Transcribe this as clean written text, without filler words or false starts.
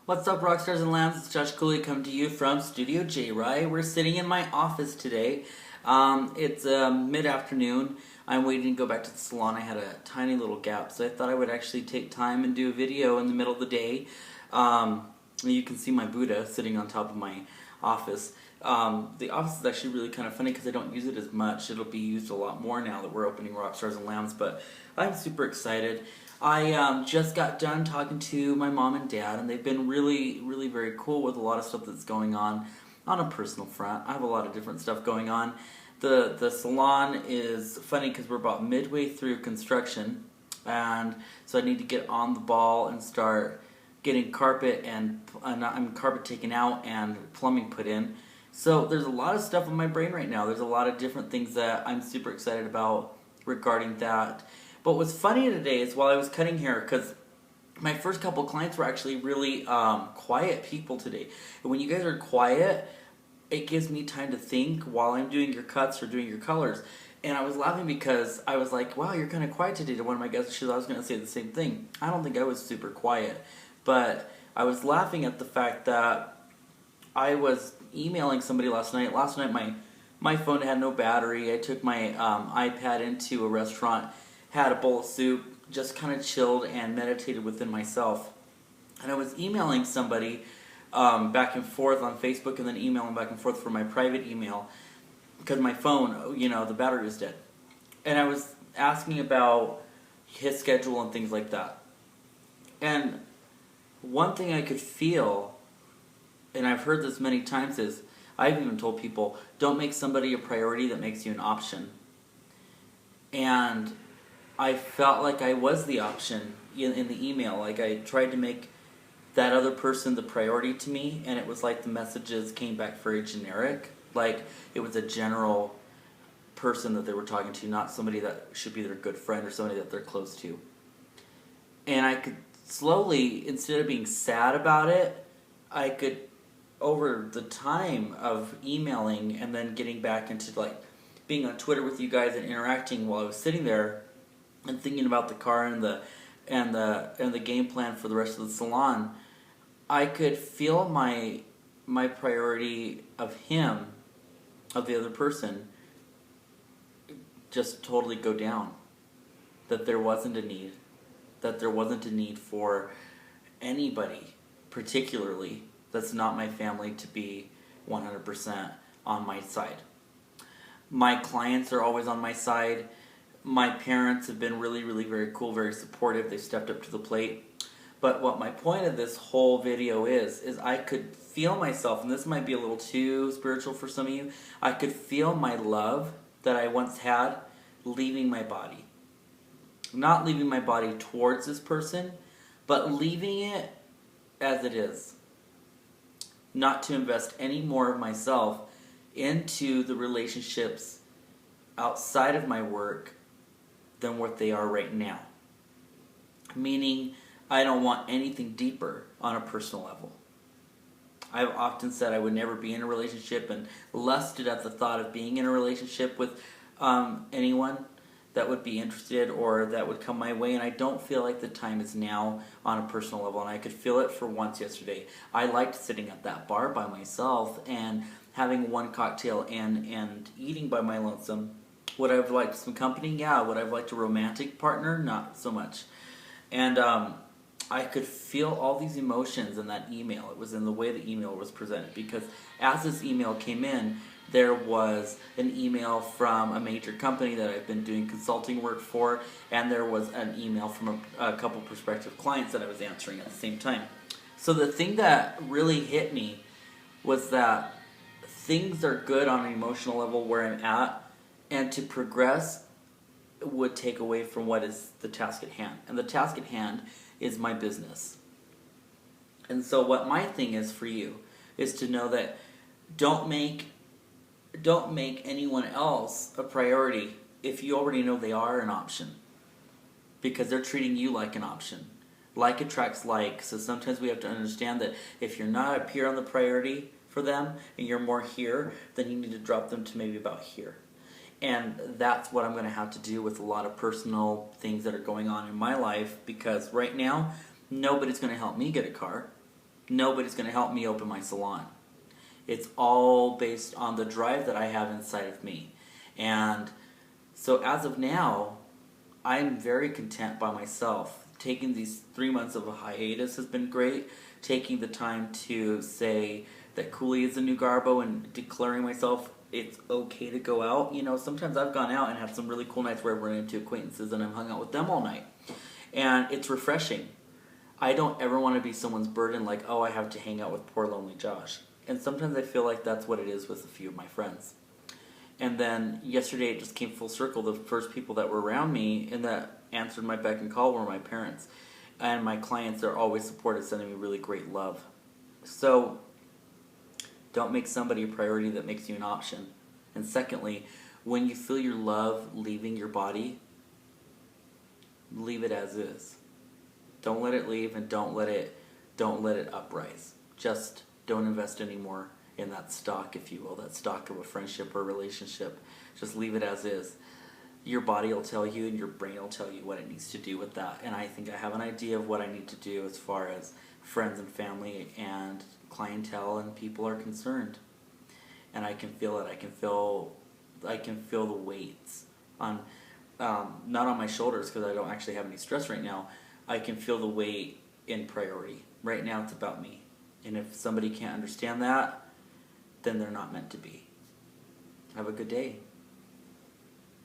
What's up, Rockstars and Lambs? It's Josh Cooley coming to you from Studio J. Rye. We're sitting in my office today. It's mid-afternoon. I'm waiting to go back to the salon. I had a tiny little gap, so I thought I would actually take time and do a video in the middle of the day. You can see my Buddha sitting on top of my office. The office is actually really kind of funny because I don't use it as much. It'll be used a lot more now that we're opening Rockstars and Lambs, but I'm super excited. I just got done talking to my mom and dad, and they've been really, really very cool with a lot of stuff that's going on a personal front. I have a lot of different stuff going on. The salon is funny because we're about midway through construction, and so I need to get on the ball and start getting carpet and carpet taken out and plumbing put in. So there's a lot of stuff in my brain right now. There's a lot of different things that I'm super excited about regarding that. But what's funny today is while I was cutting hair, because my first couple clients were actually really quiet people today. And when you guys are quiet, it gives me time to think while I'm doing your cuts or doing your colors. And I was laughing because I was like, wow, you're kind of quiet today to one of my guests. I was going to say the same thing. I don't think I was super quiet. But I was laughing at the fact that I was emailing somebody last night. Last night my phone had no battery. I took my iPad into a restaurant, had a bowl of soup, just kind of chilled and meditated within myself. And I was emailing somebody back and forth on Facebook and then emailing back and forth from my private email because my phone, the battery was dead. And I was asking about his schedule and things like that. And one thing I could feel, and I've heard this many times, is I've even told people, don't make somebody a priority that makes you an option. And I felt like I was the option in the email. Like I tried to make that other person the priority to me, and it was like the messages came back very generic. Like it was a general person that they were talking to, not somebody that should be their good friend or somebody that they're close to. And I could slowly, instead of being sad about it, I could, over the time of emailing and then getting back into like being on Twitter with you guys and interacting while I was sitting there and thinking about the car and the game plan for the rest of the salon, I could feel my priority of him, of the other person, just totally go down. That there wasn't a need. That there wasn't a need for anybody, particularly that's not my family, to be 100% on my side. My clients are always on my side. My parents have been really, really very cool, very supportive. They stepped up to the plate. But what my point of this whole video is I could feel myself, and this might be a little too spiritual for some of you, I could feel my love that I once had leaving my body. Not leaving my body towards this person, but leaving it as it is. Not to invest any more of myself into the relationships outside of my work than what they are right now. Meaning, I don't want anything deeper on a personal level. I've often said I would never be in a relationship and lusted at the thought of being in a relationship with anyone that would be interested or that would come my way, and I don't feel like the time is now on a personal level, and I could feel it for once yesterday. I liked sitting at that bar by myself and having one cocktail and eating by my lonesome. Would I have liked some company? Yeah. Would I have liked a romantic partner? Not so much. And I could feel all these emotions in that email. It was in the way the email was presented, because as this email came in, there was an email from a major company that I've been doing consulting work for, and there was an email from a couple prospective clients that I was answering at the same time. So the thing that really hit me was that things are good on an emotional level where I'm at, and to progress would take away from what is the task at hand. And the task at hand is my business. And so what my thing is for you is to know that don't make anyone else a priority if you already know they are an option, because they're treating you like an option. Like attracts like. So sometimes we have to understand that if you're not up here on the priority for them and you're more here, then you need to drop them to maybe about here. And that's what I'm going to have to do with a lot of personal things that are going on in my life, because right now nobody's going to help me get a car. Nobody's going to help me open my salon. It's all based on the drive that I have inside of me. And so as of now, I'm very content by myself. Taking these 3 months of a hiatus has been great. Taking the time to say that Cooley is the new Garbo and declaring myself it's okay to go out. You know, sometimes I've gone out and had some really cool nights where I've run into acquaintances and I've hung out with them all night. And it's refreshing. I don't ever want to be someone's burden like, oh, I have to hang out with poor lonely Josh. And sometimes I feel like that's what it is with a few of my friends. And then yesterday it just came full circle. The first people that were around me and that answered my beck and call were my parents. And my clients are always supportive, sending me really great love. So don't make somebody a priority that makes you an option. And secondly, when you feel your love leaving your body, leave it as is. Don't let it leave, and don't let it uprise. Just don't invest anymore in that stock, if you will, that stock of a friendship or relationship. Just leave it as is. Your body will tell you and your brain will tell you what it needs to do with that. And I think I have an idea of what I need to do as far as friends and family and clientele and people are concerned. And I can feel it. I can feel the weights on, not on my shoulders because I don't actually have any stress right now. I can feel the weight in priority. Right now it's about me. And if somebody can't understand that, then they're not meant to be. Have a good day.